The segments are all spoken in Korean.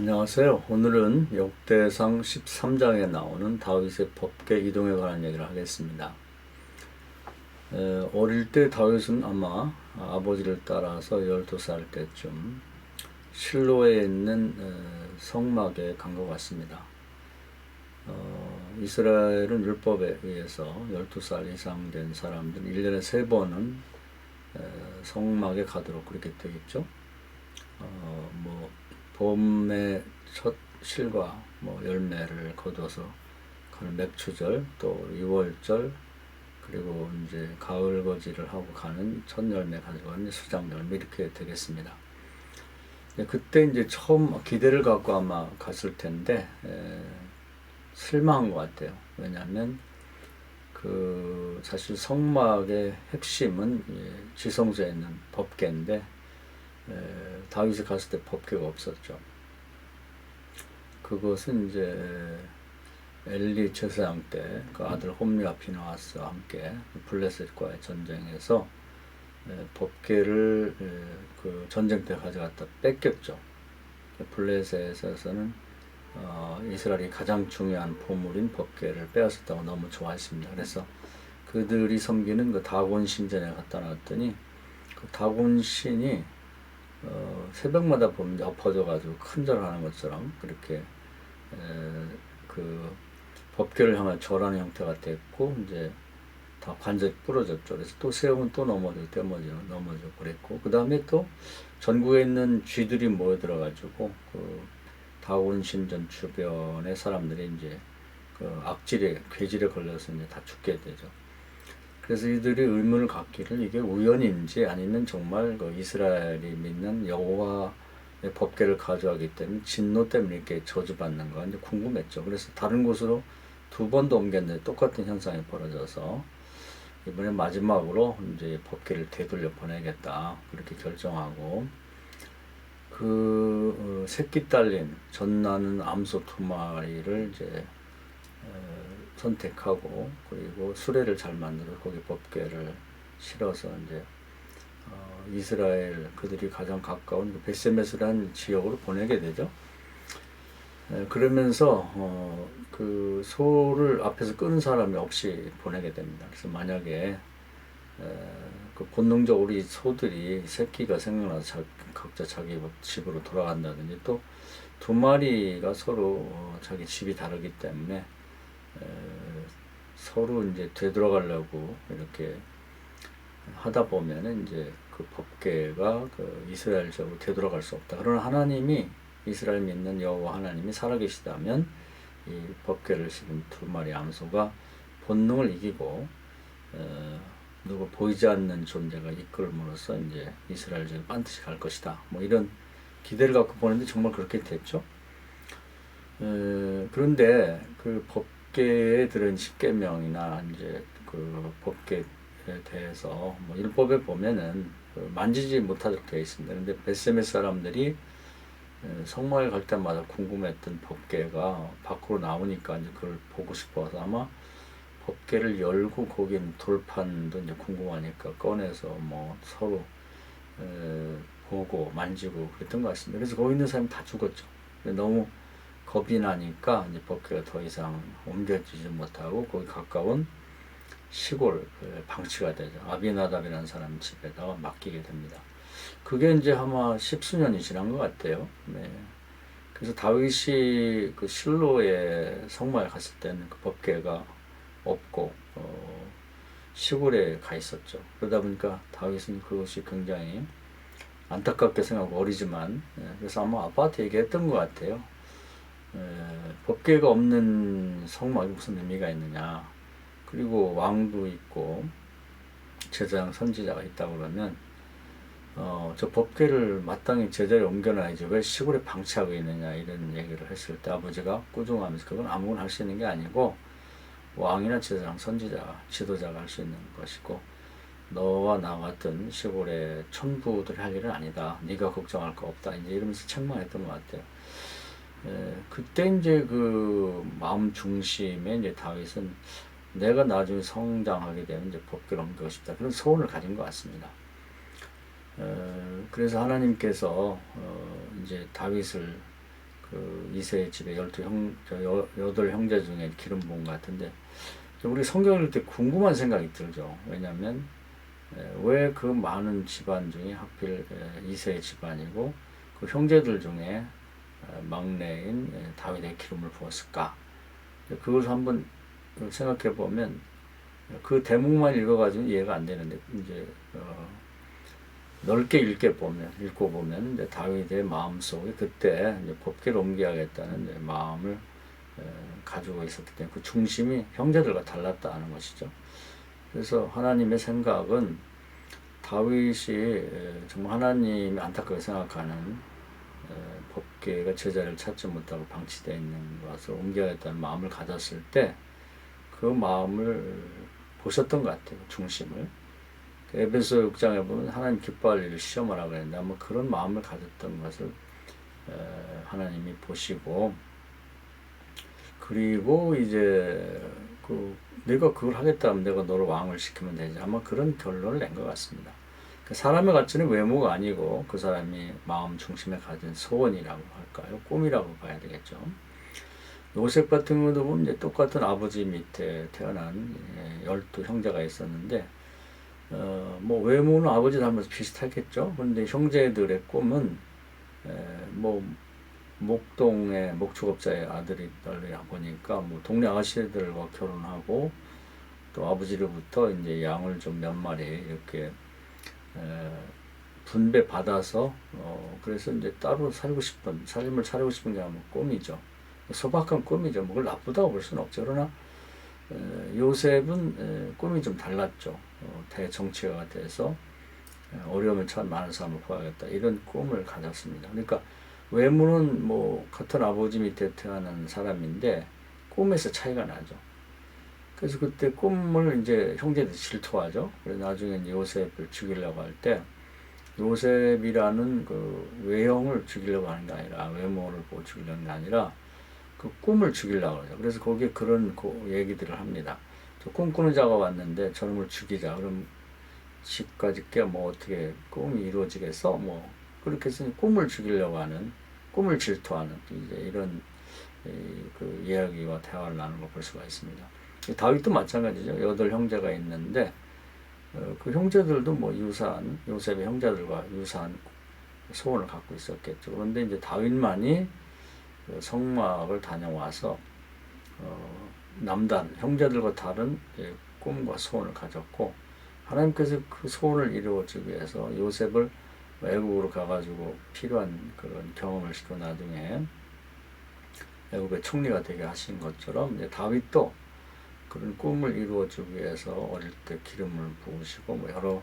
안녕하세요. 오늘은 역대상 13장에 나오는 다윗의 법계 이동에 관한 얘기를 하겠습니다. 어릴 때 다윗은 아마 아버지를 따라서 12살 때쯤 실로에 있는 성막에 간 것 같습니다. 이스라엘은 율법에 의해서 12살 이상 된 사람들 1년에 3번은 성막에 가도록 그렇게 되어 있죠. 봄의 첫 실과 열매를 거둬서 가는 맥추절, 또 6월절, 그리고 이제 가을 거지를 하고 가는 첫 열매 가지고 가는 수장 열매 이렇게 되겠습니다. 그때 이제 처음 기대를 갖고 아마 갔을 텐데 실망한 것 같아요. 왜냐하면 사실 성막의 핵심은 지성소에 있는 법궤인데 다윗이 갔을 때 법궤가 없었죠. 그것은 이제 엘리 제사장 때 그 아들 홈리와 비나하스와 함께 블레셋과의 전쟁에서 법궤를 그 전쟁 때 가져갔다 뺏겼죠. 블레셋에서는 이스라엘이 가장 중요한 보물인 법궤를 빼앗았다고 너무 좋아했습니다. 그래서 그들이 섬기는 그 다곤 신전에 갖다 놨더니 그 다곤 신이 새벽마다 보면 엎어져가지고 큰절하는 것처럼 그렇게 그 법궤를 향한 절하는 형태가 됐고 이제 다 관절이 부러졌죠. 그래서 또 세우면 또 넘어지고 넘어지고 그랬고 그 다음에 또 전국에 있는 쥐들이 모여들어가지고 그 다곤 신전 주변의 사람들이 이제 그 악질에 괴질에 걸려서 이제 다 죽게 되죠. 그래서 이들이 의문을 갖기를 이게 우연인지 아니면 정말 그 이스라엘이 믿는 여호와의 법궤를 가져가기 때문에 진노 때문에 이렇게 저주받는 거 이제 궁금했죠. 그래서 다른 곳으로 2번도 옮겼는데 똑같은 현상이 벌어져서 이번에 마지막으로 이제 법궤를 되돌려 보내겠다 그렇게 결정하고 새끼 딸린 젖나는 암소 2마리를 이제 선택하고 그리고 수레를 잘 만들어 거기 법궤를 실어서 이제 이스라엘 그들이 가장 가까운 베세메스라는 지역으로 보내게 되죠. 그러면서 그 소를 앞에서 끄는 사람이 없이 보내게 됩니다. 그래서 만약에 그 본능적으로 이 소들이 새끼가 생겨나서 각자 자기 집으로 돌아간다든지 또 2마리가 서로 자기 집이 다르기 때문에 서로 이제 되돌아가려고 이렇게 하다 보면은 이제 그 법궤가 그 이스라엘 지역으로 되돌아갈 수 없다. 그러나 하나님이 이스라엘 믿는 여호와 하나님이 살아계시다면 이 법궤를 씹은 2마리 암소가 본능을 이기고 누구 보이지 않는 존재가 이끌음으로써 이제 이스라엘 지역에 반드시 갈 것이다. 이런 기대를 갖고 보는데 정말 그렇게 됐죠. 그런데 그 법궤에 들은 십계명이나 이제 그 법궤에 대해서 율법에 보면은 만지지 못하도록 되어 있습니다. 그런데 베세메 사람들이 성막에 갈 때마다 궁금했던 법궤가 밖으로 나오니까 이제 그걸 보고 싶어서 아마 법궤를 열고 거긴 돌판도 이제 궁금하니까 꺼내서 서로 보고 만지고 그랬던 것 같습니다. 그래서 거기 있는 사람이 다 죽었죠. 너무 겁이 나니까 이제 법궤가 더 이상 옮겨지지 못하고 거기 가까운 시골 방치가 되죠. 아비나답이라는 사람 집에다가 맡기게 됩니다. 그게 이제 아마 10수년이 지난 것 같아요. 네. 그래서 다윗이 그 실로에 성막에 갔을 때는 그 법궤가 없고 시골에 가 있었죠. 그러다 보니까 다윗은 그것이 굉장히 안타깝게 생각하고 어리지만 그래서 아마 아빠한테 얘기했던 것 같아요. 법궤가 없는 성막이 무슨 의미가 있느냐. 그리고 왕도 있고 제사장 선지자가 있다고 그러면 저 법궤를 마땅히 제자리에 옮겨놔야지 왜 시골에 방치하고 있느냐 이런 얘기를 했을 때 아버지가 꾸중하면서 그건 아무거나 할 수 있는 게 아니고 왕이나 제사장 선지자 지도자가 할 수 있는 것이고 너와 나 같은 시골의 촌부들이 할 일은 아니다. 네가 걱정할 거 없다. 이제 이러면서 책망했던 것 같아요. 그때 이제 그 마음 중심에 이제 다윗은 내가 나중에 성장하게 되면 이제 법궤를 옮기고 싶다. 그런 소원을 가진 것 같습니다. 그래서 하나님께서 이제 다윗을 그 이세의 집에 8 형제 중에 기름 부은 것 같은데, 우리 성경을 읽을 때 궁금한 생각이 들죠. 왜냐하면 왜 그 많은 집안 중에 하필 이세의 집안이고 그 형제들 중에 막내인 다윗의 기름을 부었을까? 그걸 한번 생각해 보면 그 대목만 읽어가지고 이해가 안 되는데, 이제 넓게 읽고 보면 이제 다윗의 마음 속에 그때 이제 법궤를 옮겨야겠다는 이제 마음을 가지고 있었기 때문에 그 중심이 형제들과 달랐다는 것이죠. 그래서 하나님의 생각은 다윗이 정말 하나님이 안타깝게 생각하는 법궤가 제자리를 찾지 못하고 방치되어 있는 것을 옮겨야겠다는 마음을 가졌을 때 그 마음을 보셨던 것 같아요. 중심을. 에베소 6장에 보면 하나님 기뻐할 일을 시험하라고 그랬는데 아마 그런 마음을 가졌던 것을 하나님이 보시고, 그리고 이제 내가 그걸 하겠다면 내가 너를 왕을 시키면 되지, 아마 그런 결론을 낸 것 같습니다. 사람의 가치는 외모가 아니고 그 사람이 마음 중심에 가진 소원이라고 할까요? 꿈이라고 봐야 되겠죠. 요셉 같은 경우도 보면 이제 똑같은 아버지 밑에 태어난 12 형제가 있었는데, 뭐 외모는 아버지 닮아서 비슷하겠죠. 그런데 형제들의 꿈은 뭐 목동의 목축업자의 아들이다 보니까 뭐 동네 아가씨들과 결혼하고 또 아버지로부터 이제 양을 좀 몇 마리 이렇게 분배 받아서 그래서 이제 따로 살고 싶은, 삶을 차리고 싶은 게 아마 꿈이죠. 소박한 꿈이죠. 뭐 그걸 나쁘다고 볼 수는 없죠. 그러나 요셉은 꿈이 좀 달랐죠. 대정치가가 돼서 어려움을 처한 많은 사람을 구하겠다, 이런 꿈을 가졌습니다. 그러니까 외모는 뭐 같은 아버지 밑에 태어난 사람인데 꿈에서 차이가 나죠. 그래서 그때 꿈을 이제 형제들이 질투하죠. 그래서 나중에 이제 요셉을 죽이려고 할 때 요셉이라는 그 외형을 죽이려고 하는 게 아니라, 외모를 보고 죽이려는 게 아니라 그 꿈을 죽이려고 하죠. 그래서 거기에 그런 얘기들을 합니다. 저 꿈꾸는 자가 왔는데 저놈을 죽이자. 그럼 집까지 깨 뭐 어떻게 꿈이 이루어지겠어? 뭐 그렇게 해서 꿈을 죽이려고 하는, 꿈을 질투하는 이제 이런 그 이야기와 대화를 나누는 걸 볼 수가 있습니다. 다윗도 마찬가지죠. 8 형제가 있는데 그 형제들도 뭐 요셉의 형제들과 유사한 소원을 갖고 있었겠죠. 그런데 이제 다윗만이 성막을 다녀와서 남단 형제들과 다른 꿈과 소원을 가졌고, 하나님께서 그 소원을 이루어주기 위해서 요셉을 애국으로 가가지고 필요한 그런 경험을 시켜 나중에 애국의 총리가 되게 하신 것처럼 이제 다윗도 그런 꿈을 이루어주기 위해서 어릴 때 기름을 부으시고 뭐 여러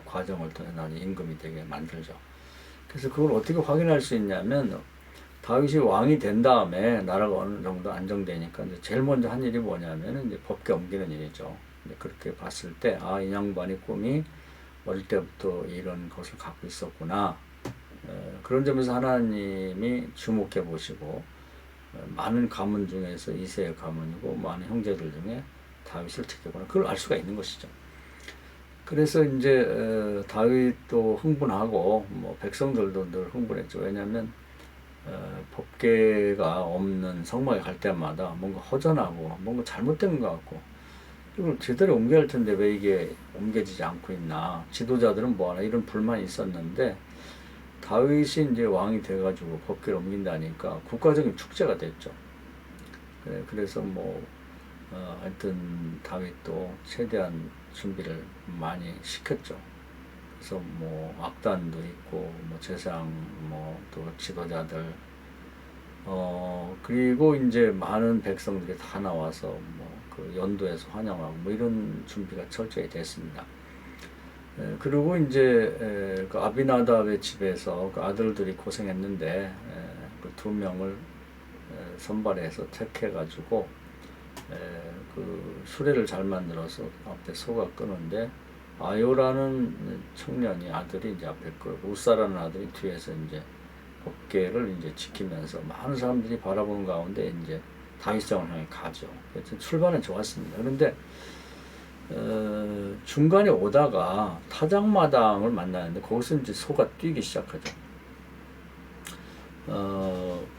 과정을 통해 나중에 임금이 되게 만들죠. 그래서 그걸 어떻게 확인할 수 있냐면, 다윗이 왕이 된 다음에 나라가 어느 정도 안정되니까 이제 제일 먼저 한 일이 뭐냐면 이제 법궤 옮기는 일이죠. 그렇게 봤을 때, 이 양반이 꿈이 어릴 때부터 이런 것을 갖고 있었구나. 그런 점에서 하나님이 주목해 보시고 많은 가문 중에서 이세의 가문이고 많은 형제들 중에 다윗을 택했구나. 그걸 알 수가 있는 것이죠. 그래서 이제 다윗도 흥분하고 뭐 백성들도 늘 흥분했죠. 왜냐하면 법궤가 없는 성막에 갈 때마다 뭔가 허전하고 뭔가 잘못된 것 같고, 이걸 제대로 옮겨야 할 텐데 왜 이게 옮겨지지 않고 있나, 지도자들은 뭐하나, 이런 불만이 있었는데, 다윗이 이제 왕이 돼가지고 법궤를 옮긴다니까 국가적인 축제가 됐죠. 그래서 뭐 하여튼 다윗도 최대한 준비를 많이 시켰죠. 그래서 뭐 악단도 있고 뭐 제상 뭐 또 지도자들 그리고 이제 많은 백성들이 다 나와서 뭐 그 연도에서 환영하고 뭐 이런 준비가 철저히 됐습니다. 그리고 이제 그 아비나답의 집에서 그 아들들이 고생했는데 그 2명을 선발해서 택해가지고 그 수레를 잘 만들어서 앞에 소가 끄는데, 아요라는 청년이 아들이 이제 앞에 끌고 우사라는 아들이 뒤에서 이제 법궤를 이제 지키면서 많은 사람들이 바라보는 가운데 이제 다윗성을 향해 가죠. 그래서 출발은 좋았습니다. 그런데 중간에 오다가 타작마당을 만나는데 거기서 이제 소가 뛰기 시작하죠.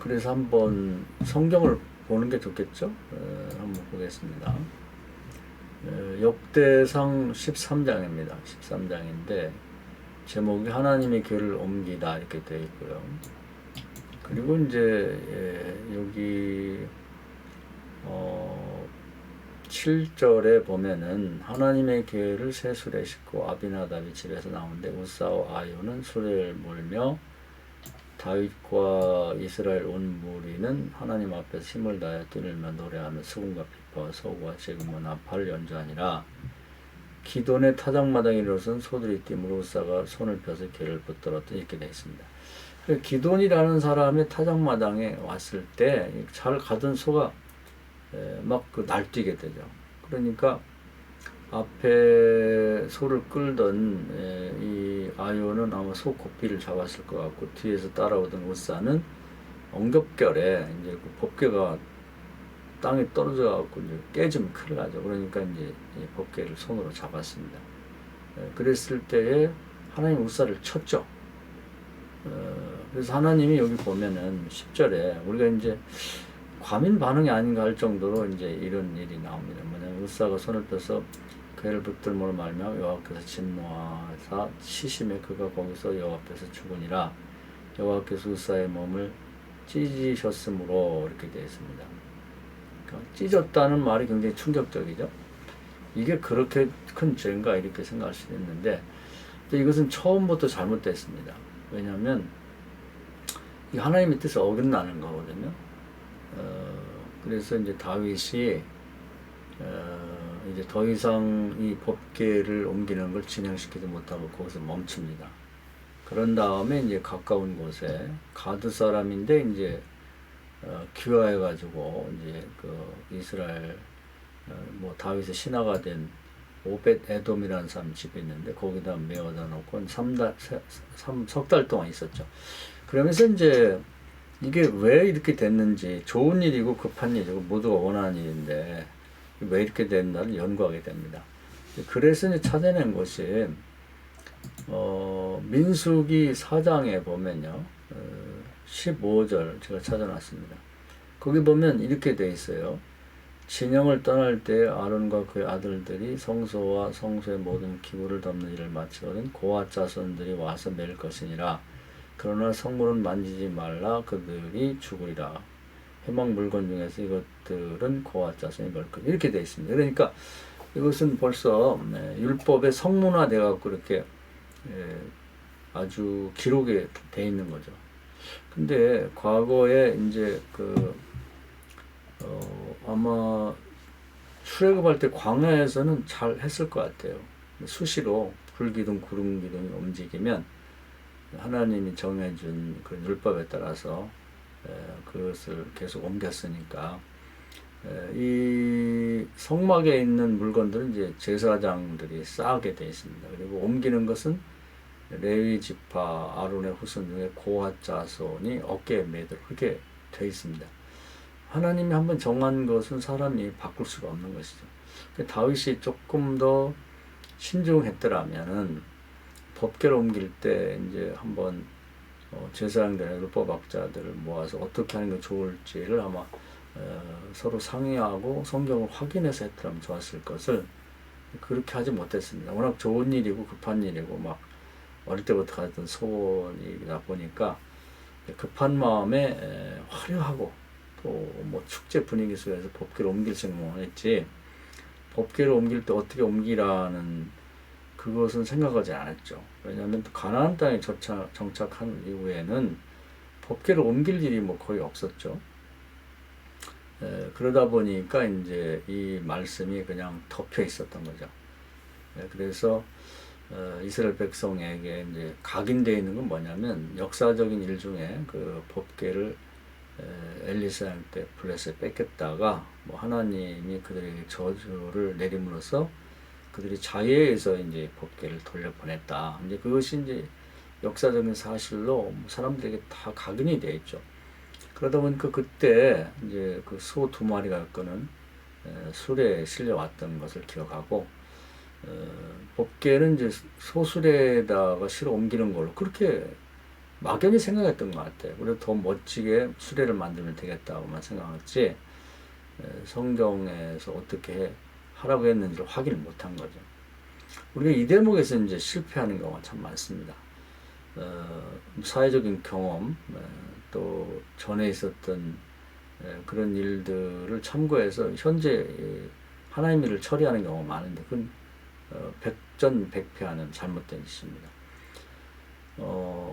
그래서 한번 성경을 보는 게 좋겠죠? 한번 보겠습니다. 역대상 13장입니다. 13장인데 제목이 하나님의 길을 옮기다 이렇게 되어 있고요. 그리고 이제 여기 7절에 보면은 하나님의 계를 새 수레 싣고 아비나답이 집에서 나오는데 우사와 아요는 수레를 몰며 다윗과 이스라엘 온 무리는 하나님 앞에서 힘을 다하여 뛰놀며 노래하며 수금과 비파와 서구와 재금과 나팔을 연주하니라. 기돈의 타작마당에 이르러선 소들이 뛰므로 우사가 손을 펴서 개를 붙들었더니 이렇게 되어 있습니다. 기돈이라는 사람의 타작마당에 왔을 때 잘 가던 소가 막 날뛰게 되죠. 그러니까 앞에 소를 끌던 이 아요는 아마 소 고삐를 잡았을 것 같고 뒤에서 따라오던 우사는 엉겹결에 이제 그 법궤가 땅에 떨어져 갖고 이제 깨지면 큰일 나죠. 그러니까 이제 법궤를 손으로 잡았습니다. 그랬을 때에 하나님 우사를 쳤죠. 그래서 하나님이 여기 보면은 10절에 우리가 이제 과민 반응이 아닌가 할 정도로 이제 이런 일이 나옵니다. 뭐냐면 우사가 손을 펴서 그를 붙들므로 말며 여호와께서 진노하사 치심에 그가 거기서 여호와 앞에서 죽으니라. 여호와께서 우사의 몸을 찢으셨으므로 이렇게 되어 있습니다. 그러니까 찢었다는 말이 굉장히 충격적이죠. 이게 그렇게 큰 죄인가 이렇게 생각할 수도 있는데 이것은 처음부터 잘못됐습니다. 왜냐하면 이 하나님의 뜻을 어긋나는 거거든요. 그래서 이제 다윗이 이제 더 이상 이 법궤를 옮기는 걸 진행시키지 못하고 거기서 멈춥니다. 그런 다음에 이제 가까운 곳에 가드 사람인데 이제 귀화해가지고 이제 그 이스라엘 뭐 다윗의 신하가 된 오벳 에돔이라는 사람 집에 있는데 거기다 메워다 놓고 석 달 동안 있었죠. 그러면서 이제 이게 왜 이렇게 됐는지 좋은 일이고 급한 일이고 모두가 원하는 일인데 왜 이렇게 됐나를 연구하게 됩니다. 그래서 이제 찾아낸 것이 민수기 4장에 보면요 15절 제가 찾아놨습니다. 거기 보면 이렇게 돼 있어요. 진영을 떠날 때 아론과 그의 아들들이 성소와 성소의 모든 기구를 덮는 일을 마치거든 고아 자손들이 와서 맬 것이니라. 그러나 성물은 만지지 말라. 그들이 죽으리라. 해막 물건 중에서 이것들은 고아 자손이 맬 것. 이렇게 되어 있습니다. 그러니까 이것은 벌써 율법의 성문화돼 갖고 이렇게 아주 기록에 돼 있는 거죠. 근데 과거에 이제 아마 출애굽할 때 광야에서는 잘 했을 것 같아요. 수시로 불기둥, 구름기둥이 움직이면 하나님이 정해준 그 율법에 따라서 그것을 계속 옮겼으니까 이 성막에 있는 물건들은 이제 제사장들이 쌓게 되어 있습니다. 그리고 옮기는 것은 레위 지파 아론의 후손 중에 고핫 자손이 어깨에 매도록 그렇게 되어 있습니다. 하나님이 한번 정한 것은 사람이 바꿀 수가 없는 것이죠. 다윗이 조금 더 신중했더라면은 법궤를 옮길 때 이제 한번 제사장들이나 율법학자들을 모아서 어떻게 하는 게 좋을지를 아마 서로 상의하고 성경을 확인해서 했더라면 좋았을 것을 그렇게 하지 못했습니다. 워낙 좋은 일이고 급한 일이고 막 어릴 때부터 가졌던 소원이다 보니까 급한 마음에 화려하고 또 뭐 축제 분위기 속에서 법궤를 옮길 생각만 했지 법궤를 옮길 때 어떻게 옮기라는 그것은 생각하지 않았죠. 왜냐하면 가나안 땅에 정착한 이후에는 법궤를 옮길 일이 뭐 거의 없었죠. 그러다 보니까 이제 이 말씀이 그냥 덮여 있었던 거죠. 그래서 이스라엘 백성에게 이제 각인되어 있는 건 뭐냐면 역사적인 일 중에 그 법궤를 엘리사 때 블레셋에 뺏겼다가 뭐 하나님이 그들에게 저주를 내림으로써 그들이 자유에서 이제 법궤를 돌려보냈다. 이제 그것이 이제 역사적인 사실로 사람들에게 다 각인이 되어 있죠. 그러다 보니까 그때 이제 그 소 2마리가 끄는 수레에 실려왔던 것을 기억하고 법궤는 이제 소수레에다가 실어 옮기는 걸로 그렇게 막연히 생각했던 것 같아요. 그래서 더 멋지게 수레를 만들면 되겠다고만 생각했지 성경에서 어떻게 하라고 했는지를 확인을 못한 거죠. 우리가 이 대목에서 이제 실패하는 경우가 참 많습니다. 사회적인 경험, 또 전에 있었던 그런 일들을 참고해서 현재 하나님의 일을 처리하는 경우가 많은데 그건 백전백패하는 잘못된 짓입니다.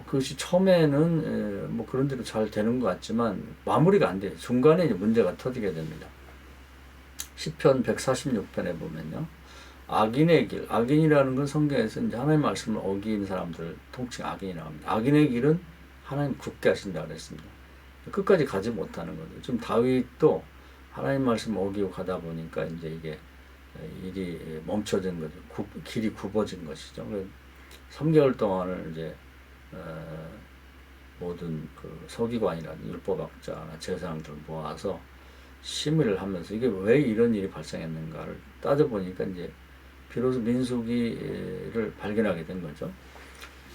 그것이 처음에는 뭐 그런 대로 잘 되는 것 같지만 마무리가 안 돼요. 중간에 이제 문제가 터지게 됩니다. 시편 146편에 보면요. 악인의 길, 악인이라는 건 성경에서 이제 하나님의 말씀을 어긴 사람들 통칭 악인이라고 합니다. 악인의 길은 하나님 굳게 하신다 그랬습니다. 끝까지 가지 못하는 거죠. 지금 다윗도 하나님 말씀 어기고 가다 보니까 이제 이게 일이 멈춰진 거죠. 길이 굽어진 것이죠. 3개월 동안을 이제 모든 그 서기관이라든 율법학자나 제사장들을 모아서 심의를 하면서 이게 왜 이런 일이 발생했는가를 따져보니까 이제 비로소 민수기를 발견하게 된 거죠.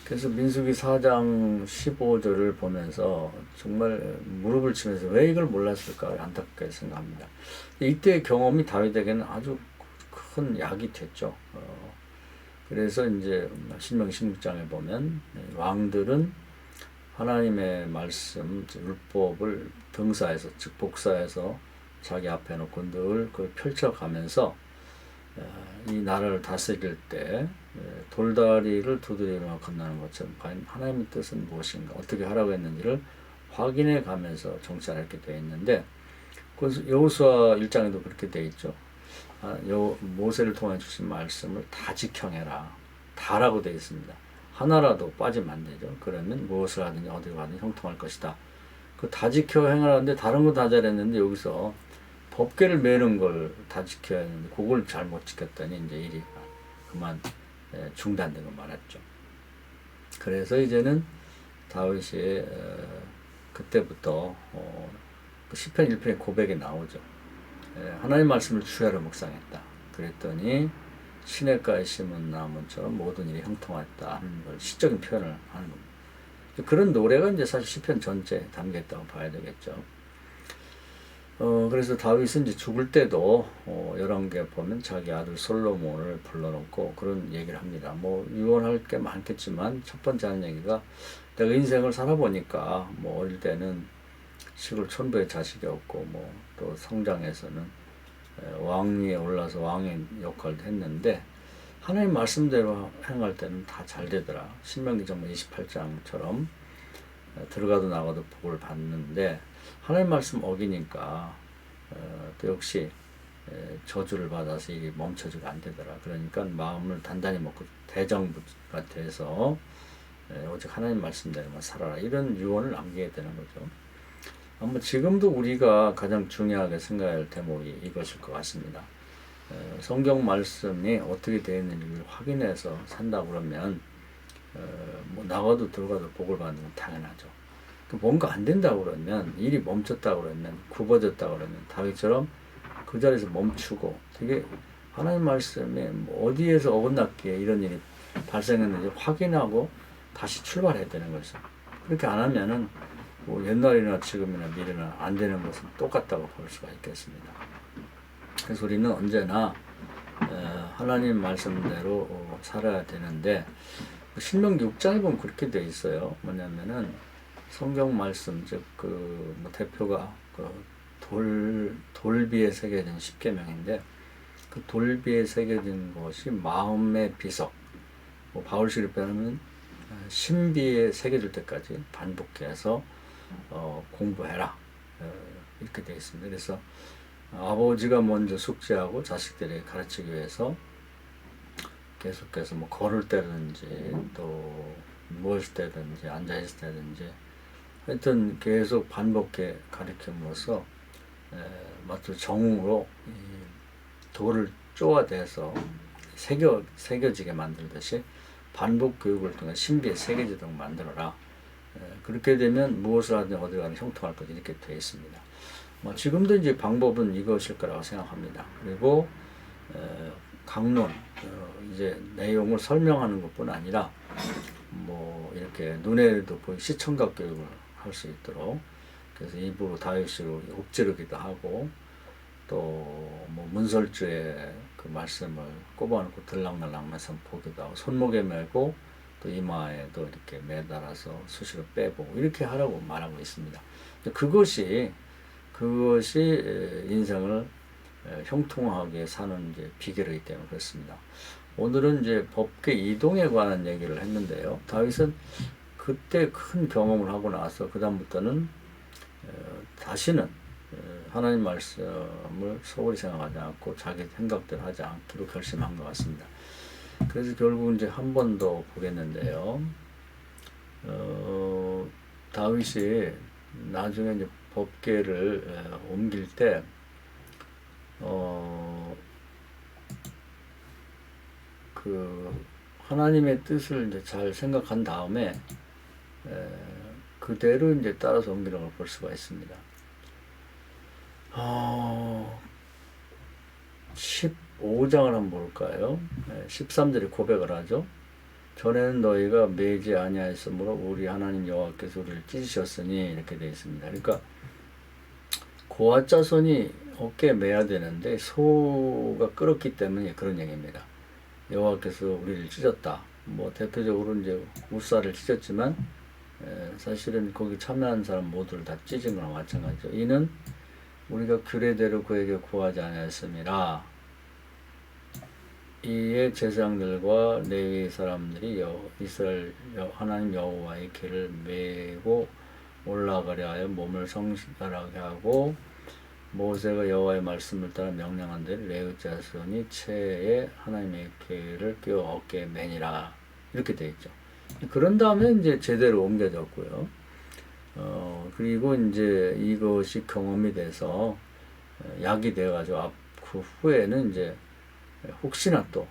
그래서 민수기 4장 15절을 보면서 정말 무릎을 치면서 왜 이걸 몰랐을까 안타깝게 생각합니다. 이때의 경험이 다윗에게는 아주 큰 약이 됐죠. 그래서 이제 신명기 16장에 보면 왕들은 하나님의 말씀, 율법을 등사해서, 즉 복사해서 자기 앞에 놓고 늘 그걸 펼쳐가면서 이 나라를 다스릴 때 돌다리를 두드리며 건너는 것처럼 과연 하나님의 뜻은 무엇인가, 어떻게 하라고 했는지를 확인해 가면서 정치하게 되어 있는데, 그래서 여호수아 1장에도 그렇게 되어 있죠. 모세를 통해 주신 말씀을 다 지켜내라. 다라고 되어 있습니다. 하나라도 빠지면 안 되죠. 그러면 무엇을 하든지 어디 가든지 형통할 것이다. 그 다 지켜 행하라는데 다른 거 다 잘했는데 여기서 법궤를 매는 걸 다 지켜야 하는데 그걸 잘못 지켰더니 이제 일이 그만 중단된 걸 말했죠. 그래서 이제는 다윗이 그때부터 시편 1편의 고백이 나오죠. 하나님 말씀을 주야로 묵상했다. 그랬더니 시냇가에 심은 나무처럼 모든 일이 형통했다 하는 걸 시적인 표현을 하는 겁니다. 그런 노래가 이제 사실 시편 전체에 담겨 있다고 봐야 되겠죠. 그래서 다윗은 이제 죽을 때도 열왕기에 보면 자기 아들 솔로몬을 불러놓고 그런 얘기를 합니다. 뭐 유언할 게 많겠지만 첫 번째 하는 얘기가 내가 인생을 살아보니까 뭐 어릴 때는 시골 촌부의 자식이 없고 뭐 또 성장해서는 왕위에 올라서 왕의 역할도 했는데 하나님 말씀대로 행할 때는 다 잘 되더라. 신명기 정말 28장처럼 들어가도 나가도 복을 받는데 하나님 말씀 어기니까 또 역시 저주를 받아서 일이 멈춰지가 안 되더라. 그러니까 마음을 단단히 먹고 대장부가 돼서 오직 하나님 말씀대로만 살아라. 이런 유언을 남기게 되는 거죠. 아마 지금도 우리가 가장 중요하게 생각해야 할 대목이 이것일 것 같습니다. 성경 말씀이 어떻게 되어 있는지를 확인해서 산다 그러면 뭐 나가도 들어가도 복을 받는 건 당연하죠. 뭔가 안 된다 그러면, 일이 멈췄다 그러면, 굽어졌다 그러면 다윗처럼 그 자리에서 멈추고 되게 하나님 말씀에 뭐 어디에서 어긋났기에 이런 일이 발생했는지 확인하고 다시 출발해야 되는 거죠. 그렇게 안 하면은 뭐 옛날이나 지금이나 미래나 안 되는 것은 똑같다고 볼 수가 있겠습니다. 그래서 우리는 언제나 하나님 말씀대로 살아야 되는데 신명기 6장에 보면 그렇게 돼 있어요. 뭐냐면은 성경 말씀, 즉 뭐 대표가 돌비에 새겨진 십계명인데 그 돌비에 새겨진 것이 마음의 비석, 뭐 바울식으로 표현하면 신비에 새겨질 때까지 반복해서 공부해라, 이렇게 되어 있습니다. 그래서 아버지가 먼저 숙지하고 자식들에게 가르치기 위해서 계속해서 뭐 걸을 때든지 또 누웠을 때든지 앉아있을 때든지 하여튼 계속 반복해 가르침으로써 마치 정으로 돌을 쪼아대서 새겨지게 만들듯이 반복 교육을 통해 신비에 새겨지도록 만들어라. 그렇게 되면 무엇을 하든 어디 가든 형통할 것 이렇게 되어 있습니다. 지금도 이제 방법은 이것일 거라고 생각합니다. 그리고 강론, 이제 내용을 설명하는 것뿐 아니라 뭐 이렇게 눈에도 보이 시청각 교육을 할 수 있도록, 그래서 일부러 다윗으로 옥죄르기도 하고, 또 뭐 문설주에 그 말씀을 꼽아놓고 들락날락면서 보기도 하고, 손목에 메고 또 이마에도 이렇게 매달아서 수시로 빼보고 이렇게 하라고 말하고 있습니다. 그것이 인생을 형통하게 사는 이제 비결이기 때문에 그렇습니다. 오늘은 이제 법계 이동에 관한 얘기를 했는데요. 다윗은 그때 큰 경험을 하고 나서 그 다음부터는 다시는 하나님 말씀을 소홀히 생각하지 않고 자기 생각대로 하지 않기로 결심한 것 같습니다. 그래서 결국 이제 한 번 더 보겠는데요. 다윗이 나중에 이제 법궤를 옮길 때, 그 하나님의 뜻을 이제 잘 생각한 다음에 그대로 이제 따라서 옮기는 걸 볼 수가 있습니다. 15장을 한번 볼까요? 13절에 고백을 하죠. 전에는 너희가 매지 아니하였으므로 우리 하나님 여호와께서 우리를 찢으셨으니, 이렇게 되어 있습니다. 그러니까 고아 자손이 어깨에 매야 되는데 소가 끌었기 때문에 그런 얘기입니다. 여호와께서 우리를 찢었다. 뭐 대표적으로 이제 우사를 찢었지만 사실은 거기 참여한 사람 모두를 다 찢은 거랑 마찬가지죠. 이는 우리가 규례대로 그에게 구하지 아니하였음이라. 이에 제사장들과 레위 사람들이 이스라엘 하나님 여호와의 길을 메고 올라가려 하여 몸을 성실하게 하고, 모세가 여호와의 말씀을 따라 명령한 대로 레위 자손이 채에 하나님의 길을 끼워 어깨에 매니라, 이렇게 되어 있죠. 그런 다음에 이제 제대로 옮겨졌고요. 그리고 이제 이것이 경험이 돼서 약이 돼가지고 그 후에는 이제 혹시나 또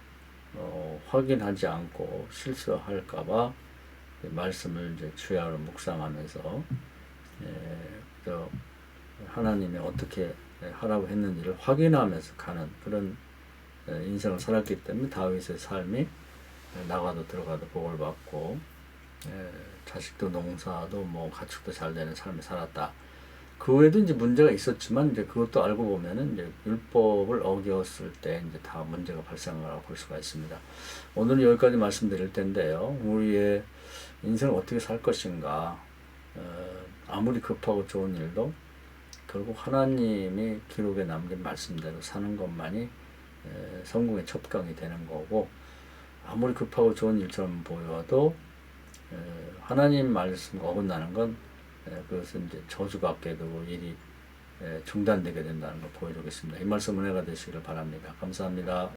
확인하지 않고 실수할까봐 말씀을 이제 주야로 묵상하면서 또 하나님이 어떻게 하라고 했는지를 확인하면서 가는 그런 인생을 살았기 때문에 다윗의 삶이 나가도 들어가도 복을 받고 자식도 농사도 뭐 가축도 잘 되는 삶을 살았다. 그 외에도 이제 문제가 있었지만 이제 그것도 알고 보면은 이제 율법을 어겼을 때 이제 다 문제가 발생하라고 볼 수가 있습니다. 오늘은 여기까지 말씀드릴 텐데요. 우리의 인생을 어떻게 살 것인가, 아무리 급하고 좋은 일도 결국 하나님이 기록에 남긴 말씀대로 사는 것만이 성공의 첩경이 되는 거고, 아무리 급하고 좋은 일처럼 보여도 하나님 말씀과 어긋나는 건 그것은 이제 저주받게 되고 일이 중단되게 된다는 걸 보여주겠습니다. 이 말씀 은혜가 되시기를 바랍니다. 감사합니다.